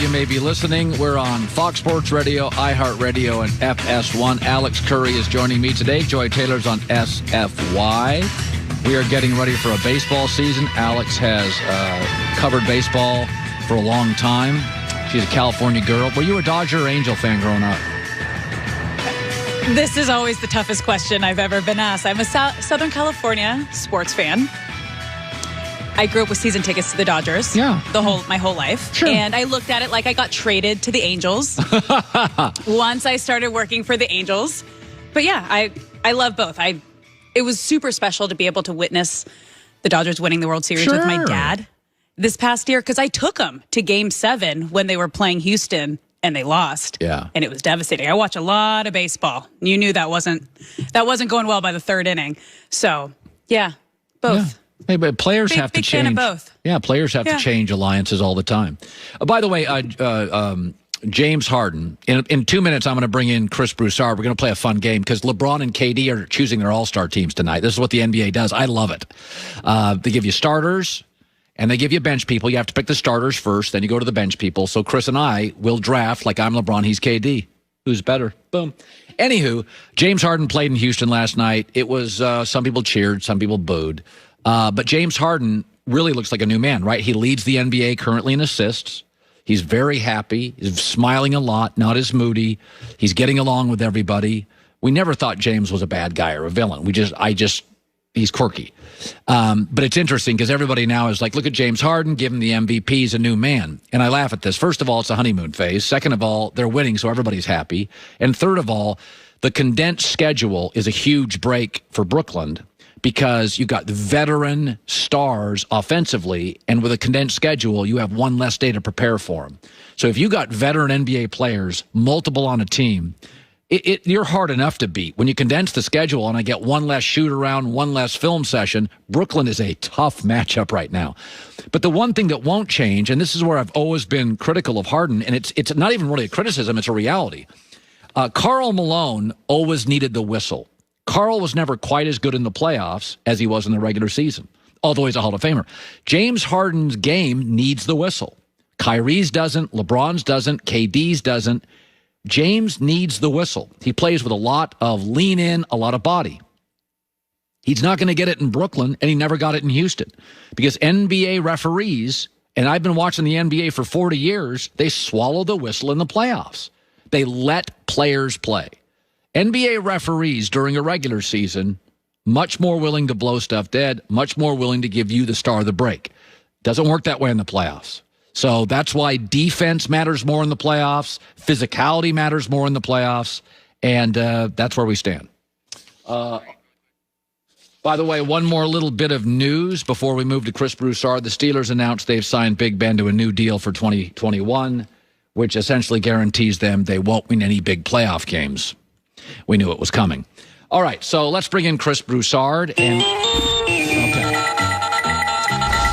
You may be listening. We're on Fox Sports Radio, iHeartRadio, and FS1. Alex Curry is joining me today. Joy Taylor's on SFY. We are getting ready for a baseball season. Alex has covered baseball for a long time. She's a California girl. Were you a Dodger or Angel fan growing up? This is always the toughest question I've ever been asked. I'm a Southern California sports fan. I grew up with season tickets to the Dodgers. Yeah. My whole life. Sure. And I looked at it like I got traded to the Angels once I started working for the Angels. But yeah, I love both. It was super special to be able to witness the Dodgers winning the World Series with my dad this past year, because I took him to Game 7 when they were playing Houston and they lost. Yeah. And it was devastating. I watch a lot of baseball. You knew that wasn't going well by the third inning. So, yeah, both. Yeah. Hey, but players have to change. Big fan of both. Yeah, players have to change alliances all the time. By the way, James Harden, in 2 minutes, I'm going to bring in Chris Broussard. We're going to play a fun game because LeBron and KD are choosing their all-star teams tonight. This is what the NBA does. I love it. They give you starters, and they give you bench people. You have to pick the starters first, then you go to the bench people. So Chris and I will draft like I'm LeBron, he's KD. Who's better? Boom. Anywho, James Harden played in Houston last night. It was some people cheered, some people booed. But James Harden really looks like a new man, right? He leads the NBA currently in assists. He's very happy. He's smiling a lot, not as moody. He's getting along with everybody. We never thought James was a bad guy or a villain. He's quirky. But it's interesting because everybody now is like, look at James Harden, give him the MVP, he's a new man. And I laugh at this. First of all, it's a honeymoon phase. Second of all, they're winning, so everybody's happy. And third of all, the condensed schedule is a huge break for Brooklyn, because you've got veteran stars offensively, and with a condensed schedule, you have one less day to prepare for them. So if you got veteran NBA players, multiple on a team, you're hard enough to beat. When you condense the schedule and I get one less shoot around, one less film session, Brooklyn is a tough matchup right now. But the one thing that won't change, and this is where I've always been critical of Harden, and it's not even really a criticism, it's a reality. Karl Malone always needed the whistle. Karl was never quite as good in the playoffs as he was in the regular season, although he's a Hall of Famer. James Harden's game needs the whistle. Kyrie's doesn't, LeBron's doesn't, KD's doesn't. James needs the whistle. He plays with a lot of lean in, a lot of body. He's not going to get it in Brooklyn, and he never got it in Houston, because NBA referees, and I've been watching the NBA for 40 years, they swallow the whistle in the playoffs. They let players play. NBA referees during a regular season, much more willing to blow stuff dead, much more willing to give you the star of the break. Doesn't work that way in the playoffs. So that's why defense matters more in the playoffs, physicality matters more in the playoffs, and that's where we stand. By the way, one more little bit of news before we move to Chris Broussard. The Steelers announced they've signed Big Ben to a new deal for 2021, which essentially guarantees them they won't win any big playoff games. We knew it was coming. All right, so let's bring in Chris Broussard. Okay.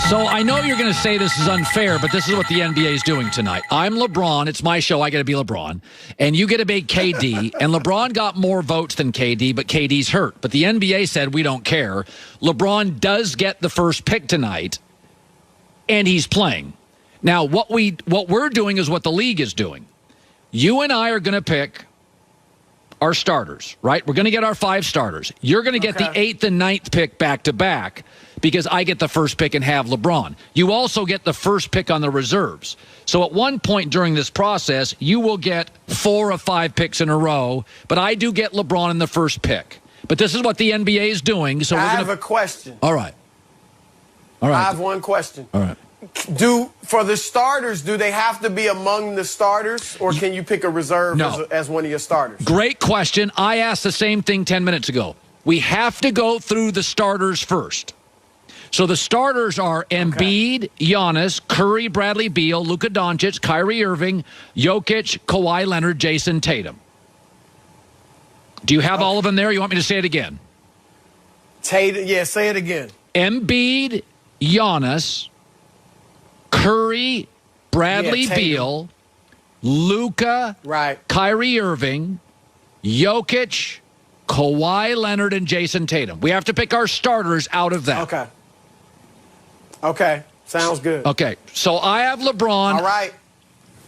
So I know you're going to say this is unfair, but this is what the NBA is doing tonight. I'm LeBron. It's my show. I got to be LeBron. And you get to be KD. And LeBron got more votes than KD, but KD's hurt. But the NBA said we don't care. LeBron does get the first pick tonight, and he's playing. Now, what we're doing is what the league is doing. You and I are going to pick our starters, right? We're going to get our 5 starters. You're going to get the 8th and 9th pick back-to-back because I get the first pick and have LeBron. You also get the first pick on the reserves. So at one point during this process, you will get 4 of 5 picks in a row, but I do get LeBron in the first pick. But this is what the NBA is doing. So I have a question. All right. I have one question. All right. For the starters, do they have to be among the starters, or can you pick a reserve as one of your starters? Great question. I asked the same thing 10 minutes ago. We have to go through the starters first. So the starters are Embiid, Giannis, Curry, Bradley Beal, Luka Doncic, Kyrie Irving, Jokic, Kawhi Leonard, Jason Tatum. Do you have all of them there? You want me to say it again? Tatum, yeah, say it again. Embiid, Giannis, Curry, Bradley Beal, Luka, Kyrie Irving, Jokic, Kawhi Leonard, and Jason Tatum. We have to pick our starters out of that. Okay. Sounds good. Okay. So I have LeBron. All right.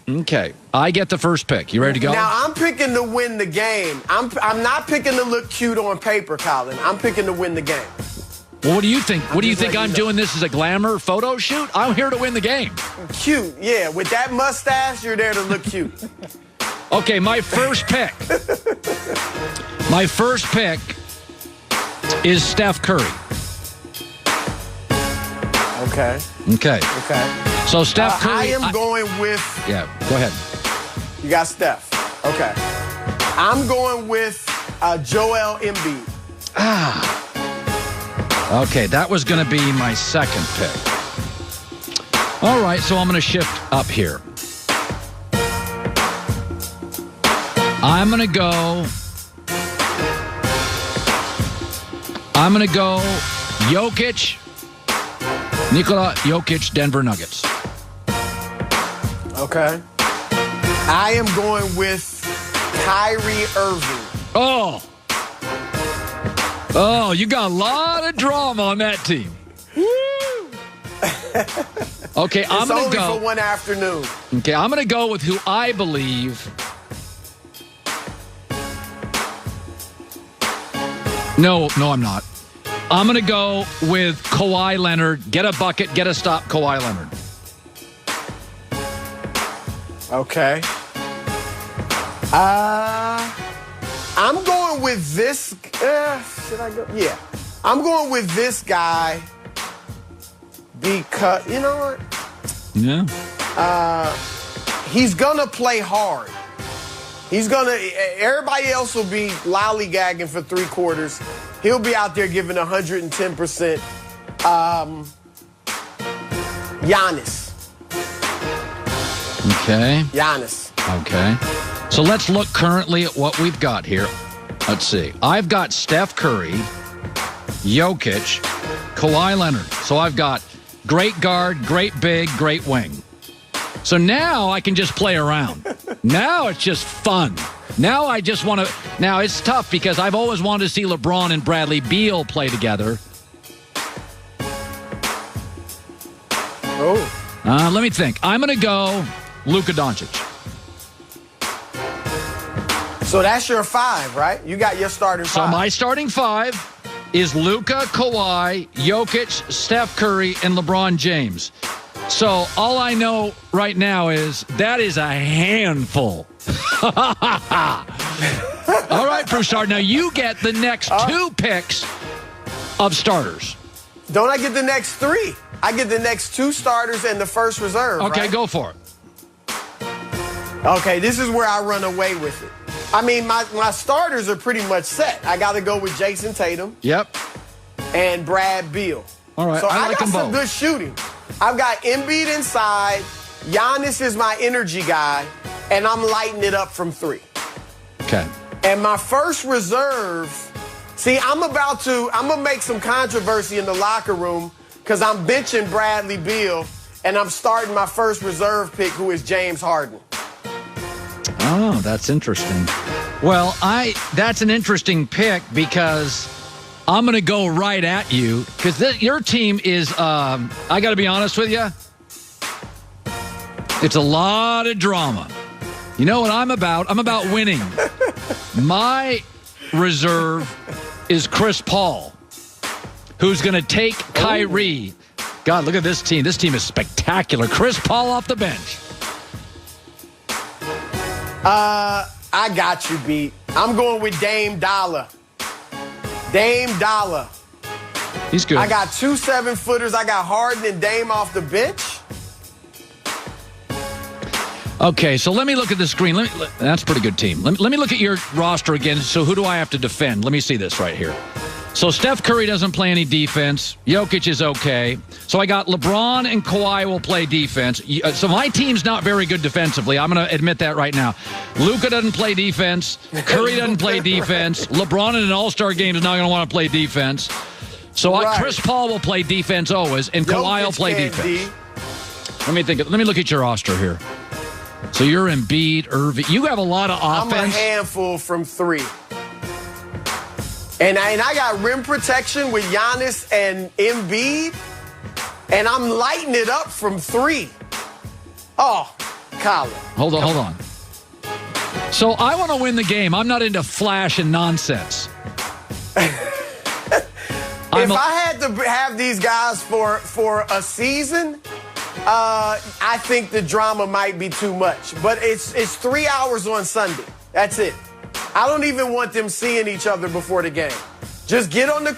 Okay. I get the first pick. You ready to go? Now, I'm picking to win the game. I'm not picking to look cute on paper, Colin. I'm picking to win the game. Well, what do you think? What do you think I'm doing this as a glamour photo shoot? I'm here to win the game. Cute, yeah. With that mustache, you're there to look cute. Okay, my first pick. My first pick is Steph Curry. Okay. Okay. Okay. So Steph Curry. I am going with. Yeah, go ahead. You got Steph. Okay. I'm going with Joel Embiid. Okay, that was going to be my second pick. All right, so I'm going to shift up here. I'm going to go Jokic, Nikola Jokic, Denver Nuggets. Okay. I am going with Kyrie Irving. Oh, you got a lot of drama on that team. Okay, I'm going to go. It's only for one afternoon. Okay, I'm going to go with who I believe. No, I'm not. I'm going to go with Kawhi Leonard. Get a bucket, get a stop, Kawhi Leonard. Okay. I'm going with this. Should I go? Yeah. I'm going with this guy because, you know what? Yeah. He's going to play hard. Everybody else will be lollygagging for 3 quarters. He'll be out there giving 110%. Giannis. Okay. Giannis. Okay. So let's look currently at what we've got here. Let's see. I've got Steph Curry, Jokic, Kawhi Leonard. So I've got great guard, great big, great wing. So now I can just play around. Now it's just fun. Now I just want to. Now it's tough because I've always wanted to see LeBron and Bradley Beal play together. Oh. Let me think. I'm going to go Luka Doncic. So that's your 5, right? You got your starting 5. So my starting 5 is Luka, Kawhi, Jokic, Steph Curry, and LeBron James. So all I know right now is that is a handful. All right, Broussard. Now you get the next 2 picks of starters. Don't I get the next 3? I get the next 2 starters and the first reserve. Okay, right? go for it. Okay, this is where I run away with it. I mean, my starters are pretty much set. I got to go with Jason Tatum. Yep. And Brad Beal. All right, so I like got them some both. good shooting. I've got Embiid inside. Giannis is my energy guy, and I'm lighting it up from 3. Okay. And my first reserve, see, I'm going to make some controversy in the locker room because I'm benching Bradley Beal, and I'm starting my first reserve pick, who is James Harden. Oh, that's interesting. Well, that's an interesting pick because I'm going to go right at you because your team is, I got to be honest with you, it's a lot of drama. You know what I'm about? I'm about winning. My reserve is Chris Paul, who's going to take Kyrie. God, look at this team. This team is spectacular. Chris Paul off the bench. I got you beat. I'm going with Dame Dollar. Dame Dollar. He's good. I got 2 7-footers. I got Harden and Dame off the bench. Okay, so let me look at the screen. That's a pretty good team. Let me look at your roster again. So who do I have to defend? Let me see this right here. So Steph Curry doesn't play any defense. Jokic is okay. So I got LeBron and Kawhi will play defense. So my team's not very good defensively. I'm going to admit that right now. Luka doesn't play defense. Curry doesn't play defense. LeBron in an all-star game is not going to want to play defense. So Chris Paul will play defense always, and Kawhi will play defense. Let me think. Let me look at your roster here. So you're Embiid, Irving. You have a lot of offense. I'm a handful from 3. And I got rim protection with Giannis and Embiid, and I'm lighting it up from 3. Oh, Colin. Hold on. So I want to win the game. I'm not into flash and nonsense. If I had to have these guys for a season, I think the drama might be too much. But it's 3 hours on Sunday. That's it. I don't even want them seeing each other before the game. Just get on the